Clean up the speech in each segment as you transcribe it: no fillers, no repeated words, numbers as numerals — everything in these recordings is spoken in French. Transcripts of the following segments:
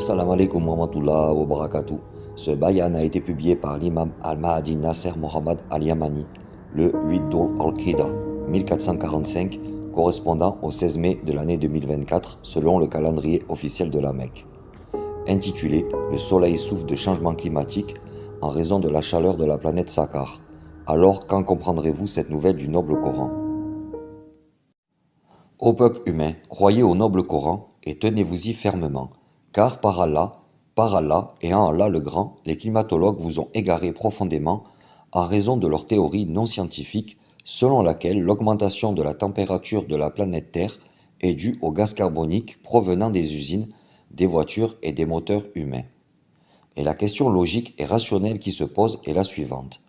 Assalamu alaikum wa rahmatullah wa barakatuh. Ce bayan a été publié par l'imam Al-Mahdi Nasser Mohammad Al-Yamani le 8 Dhul al-Qida 1445, correspondant au 16 mai de l'année 2024 selon le calendrier officiel de la Mecque. Intitulé Le soleil souffre de changement climatique en raison de la chaleur de la planète Saqqar. Alors, quand comprendrez-vous cette nouvelle du noble Coran? Ô peuple humain, croyez au noble Coran et tenez-vous-y fermement, car par Allah et en Allah le Grand, les climatologues vous ont égaré profondément en raison de leur théorie non scientifique selon laquelle l'augmentation de la température de la planète Terre est due au gaz carbonique provenant des usines, des voitures et des moteurs humains. Et la question logique et rationnelle qui se pose est la suivante.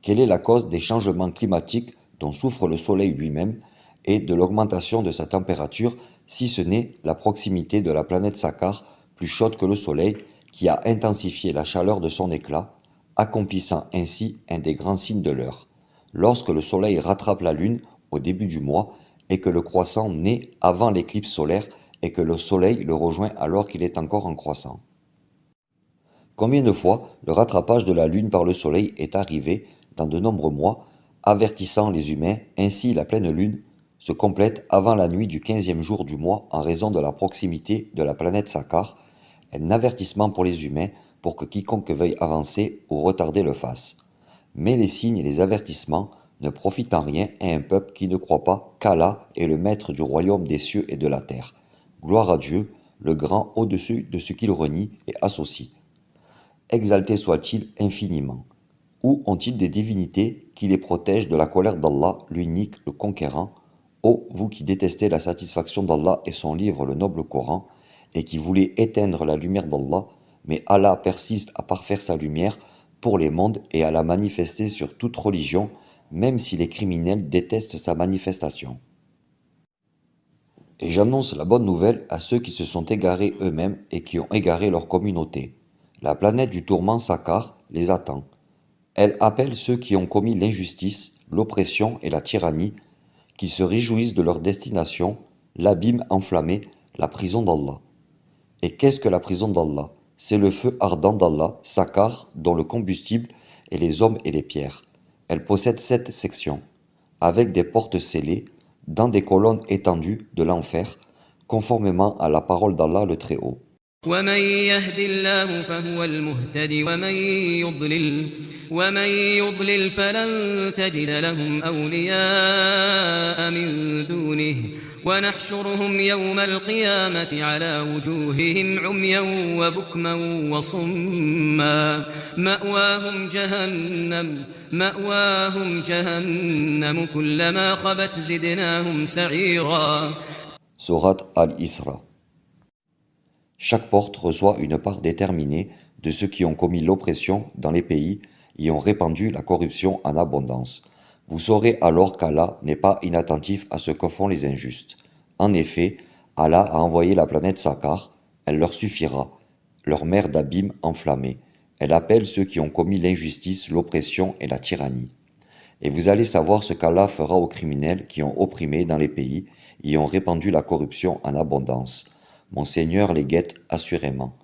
Quelle est la cause des changements climatiques dont souffre le Soleil lui-même et de l'augmentation de sa température, si ce n'est la proximité de la planète Saqqar, plus chaude que le Soleil, qui a intensifié la chaleur de son éclat, accomplissant ainsi un des grands signes de l'heure, lorsque le Soleil rattrape la Lune au début du mois et que le croissant naît avant l'éclipse solaire et que le Soleil le rejoint alors qu'il est encore en croissant. Combien de fois le rattrapage de la Lune par le Soleil est arrivé dans de nombreux mois, avertissant les humains, ainsi la pleine Lune se complète avant la nuit du 15e jour du mois en raison de la proximité de la planète Saqqar, un avertissement pour les humains pour que quiconque veuille avancer ou retarder le fasse. Mais les signes et les avertissements ne profitent en rien à un peuple qui ne croit pas qu'Allah est le maître du royaume des cieux et de la terre. Gloire à Dieu, le grand au-dessus de ce qu'il renie et associe. Exalté soit-il infiniment. Où ont-ils des divinités qui les protègent de la colère d'Allah, l'unique, le conquérant? Ô vous qui détestez la satisfaction d'Allah et son livre, le noble Coran, et qui voulez éteindre la lumière d'Allah, mais Allah persiste à parfaire sa lumière pour les mondes et à la manifester sur toute religion, même si les criminels détestent sa manifestation. Et j'annonce la bonne nouvelle à ceux qui se sont égarés eux-mêmes et qui ont égaré leur communauté. La planète du tourment Saqqar les attend. Elle appelle ceux qui ont commis l'injustice, l'oppression et la tyrannie, qui se réjouissent de leur destination, l'abîme enflammé, la prison d'Allah. Et qu'est-ce que la prison d'Allah? C'est le feu ardent d'Allah, Saqqar, dont le combustible est les hommes et les pierres. Elle possède 7 sections, avec des portes scellées, dans des colonnes étendues de l'enfer, conformément à la parole d'Allah le Très-Haut. ومن يهد الله فهو المهتد ومن يضلل فلن تجد لهم أولياء من دونه ونحشرهم يوم القيامة على وجوههم عميا وبكما وصما مأواهم جهنم كلما خبت زدناهم سعيرا. Sourate Al-Isra. Chaque porte reçoit une part déterminée de ceux qui ont commis l'oppression dans les pays et ont répandu la corruption en abondance. Vous saurez alors qu'Allah n'est pas inattentif à ce que font les injustes. En effet, Allah a envoyé la planète Saqqar, elle leur suffira, leur mer d'abîme enflammée. Elle appelle ceux qui ont commis l'injustice, l'oppression et la tyrannie. Et vous allez savoir ce qu'Allah fera aux criminels qui ont opprimé dans les pays et ont répandu la corruption en abondance. Mon Seigneur les guette assurément.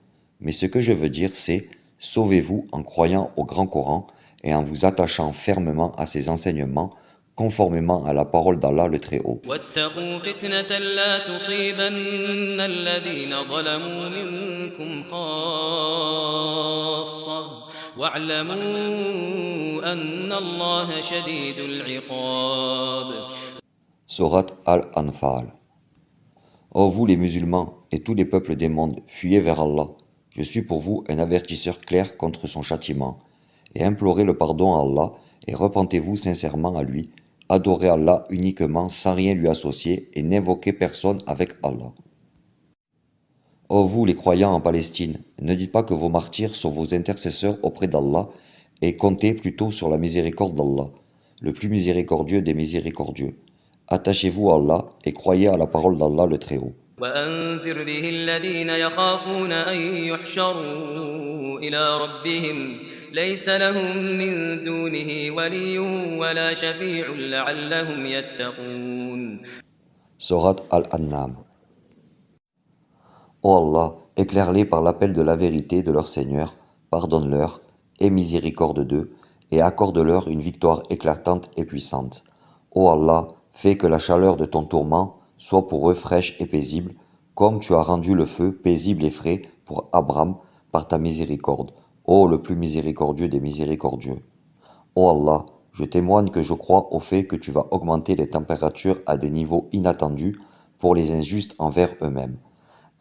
Mais ce que je veux dire, c'est sauvez-vous en croyant au grand Coran et en vous attachant fermement à ses enseignements, conformément à la parole d'Allah le Très-Haut. واتقوا فتنة لا تصيبن الذين ظلموا منكم خاصة واعلموا أن الله شديد العقاب. Sourate Al-Anfal. Ô vous les musulmans et tous les peuples des mondes, fuyez vers Allah. Je suis pour vous un avertisseur clair contre son châtiment. Et implorez le pardon à Allah et repentez-vous sincèrement à lui. Adorez Allah uniquement sans rien lui associer et n'invoquez personne avec Allah. Ô vous les croyants en Palestine, ne dites pas que vos martyrs sont vos intercesseurs auprès d'Allah et comptez plutôt sur la miséricorde d'Allah, le plus miséricordieux des miséricordieux. Attachez-vous à Allah et croyez à la parole d'Allah le Très-Haut. وأنذر به الذين يخافون أن يحشروا إلى ربهم ليس لهم من دونه ولي ولا شفيع لعلهم يتقون. Sourate Al-An'am. Ô Allah, Éclaire-les par l'appel de la vérité de leur Seigneur, pardonne-leur, aie miséricorde d'eux, et accorde-leur une victoire éclatante et puissante. Ô Allah, fais que la chaleur de ton tourment soit pour eux fraîche et paisible, comme tu as rendu le feu paisible et frais pour Abraham par ta miséricorde, ô le plus miséricordieux des miséricordieux. Ô Allah, je témoigne que je crois au fait que tu vas augmenter les températures à des niveaux inattendus pour les injustes envers eux-mêmes.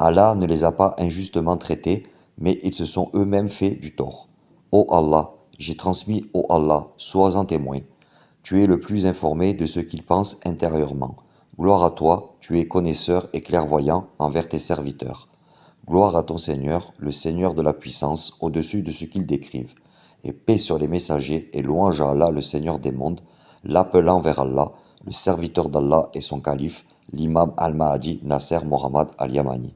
Allah ne les a pas injustement traités, mais ils se sont eux-mêmes fait du tort. Ô Allah, j'ai transmis, ô Allah, sois-en témoin. Tu es le plus informé de ce qu'ils pensent intérieurement. Gloire à toi, tu es connaisseur et clairvoyant envers tes serviteurs. Gloire à ton Seigneur, le Seigneur de la puissance, au-dessus de ce qu'ils décrivent. Et paix sur les messagers et louange à Allah, le Seigneur des mondes, l'appelant vers Allah, le serviteur d'Allah et son calife, l'imam al-Mahdi Nasser Mohammad al-Yamani.